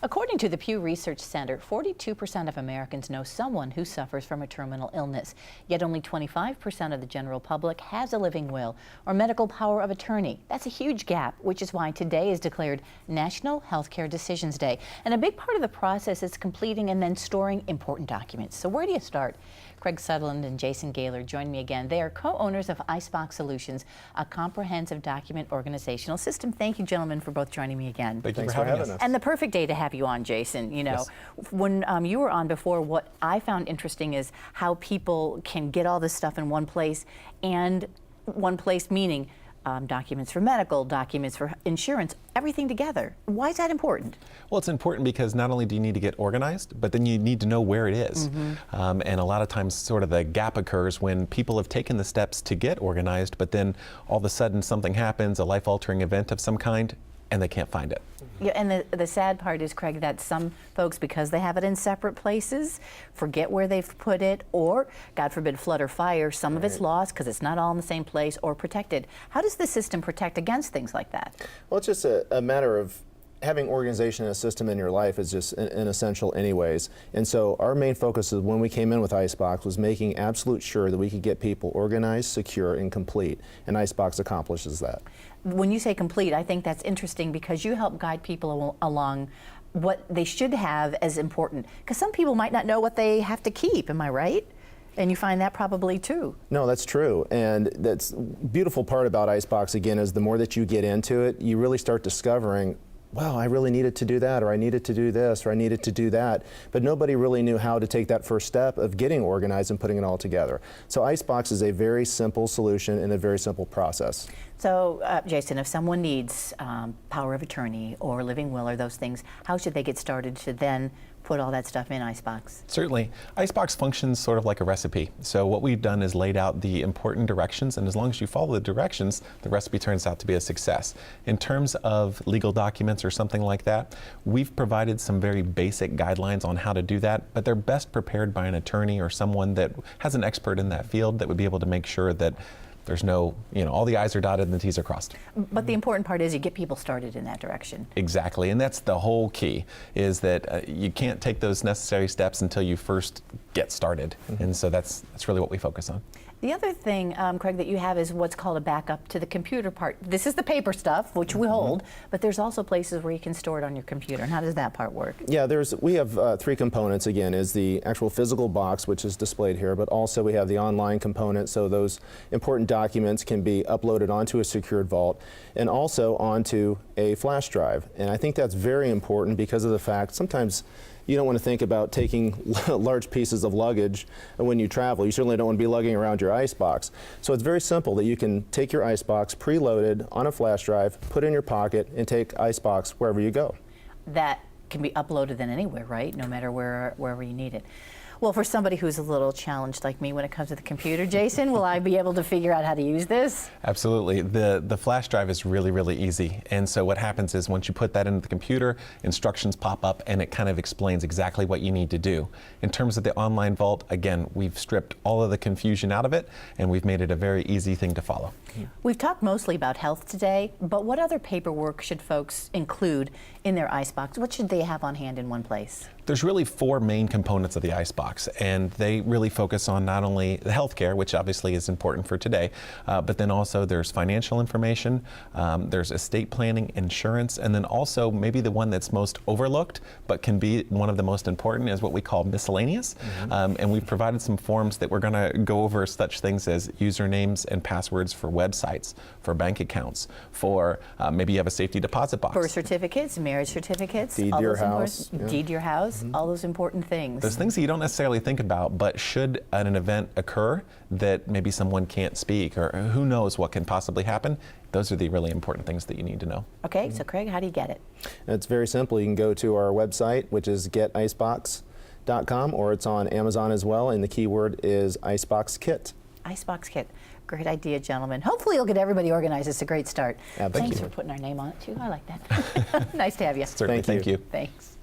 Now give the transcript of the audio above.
According to the Pew Research Center, 42% of Americans know someone who suffers from a terminal illness, yet only 25% of the general public has a living will or medical power of attorney. That's a huge gap, which is why today is declared National Healthcare Decisions Day. And a big part of the process is completing and then storing important documents. So where do you start? Sutherland and Jason Gaylor join me again. They are co-owners of ICEbox Solutions, a comprehensive document organizational system. Thank you, gentlemen, for both joining me again. Thanks for having us. And the perfect day to have you on, Jason. You know, yes. When you were on before, what I found interesting is how people can get all this stuff in one place, and one place meaning documents for medical, documents for insurance, everything together. Why is that important? Well, it's important because not only do you need to get organized, but then you need to know where it is. And a lot of times sort of the gap occurs when people have taken the steps to get organized, but then all of a sudden something happens, a life-altering event of some kind, and they can't find it. Yeah, and the sad part is, Craig, that some folks, because they have it in separate places, forget where they've put it, or, God forbid, flood or fire, some of it's lost because it's not all in the same place or protected. How does the system protect against things like that? Well, it's just a matter of having organization and a system in your life is just an essential anyways. And so our main focus is when we came in with ICEbox was making absolute sure that we could get people organized, secure, and complete. And ICEbox accomplishes that. When you say complete, I think that's interesting because you help guide people along what they should have as important. Because some people might not know what they have to keep, am I right? And you find that probably too. No, that's true. And that's beautiful part about ICEbox, again, is the more that you get into it, you really start discovering, wow, I really needed to do that, or I needed to do this, or I needed to do that. But nobody really knew how to take that first step of getting organized and putting it all together. So ICEbox is a very simple solution and a very simple process. So, Jason, if someone needs power of attorney or living will or those things, how should they get started to then put all that stuff in ICEbox? Certainly. ICEbox functions sort of like a recipe. So what we've done is laid out the important directions, and as long as you follow the directions, the recipe turns out to be a success. In terms of legal documents or something like that, we've provided some very basic guidelines on how to do that, but they're best prepared by an attorney or someone that has an expert in that field that would be able to make sure that there's no, all the I's are dotted and the T's are crossed. But the important part is you get people started in that direction. Exactly, and that's the whole key, is that you can't take those necessary steps until you first get started. And so that's really what we focus on. The other thing, Craig, that you have is what's called a backup to the computer part. This is the paper stuff, which we hold, but there's also places where you can store it on your computer. And how does that part work? Yeah, we have three components, again, is the actual physical box, which is displayed here, but also we have the online component, so those important documents can be uploaded onto a secured vault and also onto a flash drive. And I think that's very important because of the fact sometimes you don't want to think about taking large pieces of luggage when you travel. You certainly don't want to be lugging around your ICEbox. So it's very simple that you can take your ICEbox preloaded on a flash drive, put it in your pocket, and take ICEbox wherever you go. That can be uploaded then anywhere, right? No matter wherever you need it. Well, for somebody who's a little challenged like me when it comes to the computer, Jason, will I be able to figure out how to use this? Absolutely. The flash drive is really, really easy. And so what happens is once you put that into the computer, instructions pop up and it kind of explains exactly what you need to do. In terms of the online vault, again, we've stripped all of the confusion out of it and we've made it a very easy thing to follow. We've talked mostly about health today, but what other paperwork should folks include in their ICEbox? What should they have on hand in one place? There's really four main components of the ICEbox, and they really focus on not only the healthcare, which obviously is important for today, but then also there's financial information, there's estate planning, insurance, and then also maybe the one that's most overlooked, but can be one of the most important is what we call miscellaneous. And we've provided some forms that we're going to go over such things as usernames and passwords for websites, for bank accounts, for maybe you have a safety deposit box. Birth certificates, marriage certificates, deed to your house, deed to your house. All those important things. Those things that you don't necessarily think about, but should an event occur that maybe someone can't speak or who knows what can possibly happen, those are the really important things that you need to know. Okay, so Craig, how do you get it? It's very simple. You can go to our website, which is geticebox.com, or it's on Amazon as well, and the keyword is ICEbox Kit. ICEbox Kit. Great idea, gentlemen. Hopefully you'll get everybody organized. It's a great start. Yeah, Thanks for putting our name on it, too. I like that. Nice to have you. Certainly. Thank you. Thanks.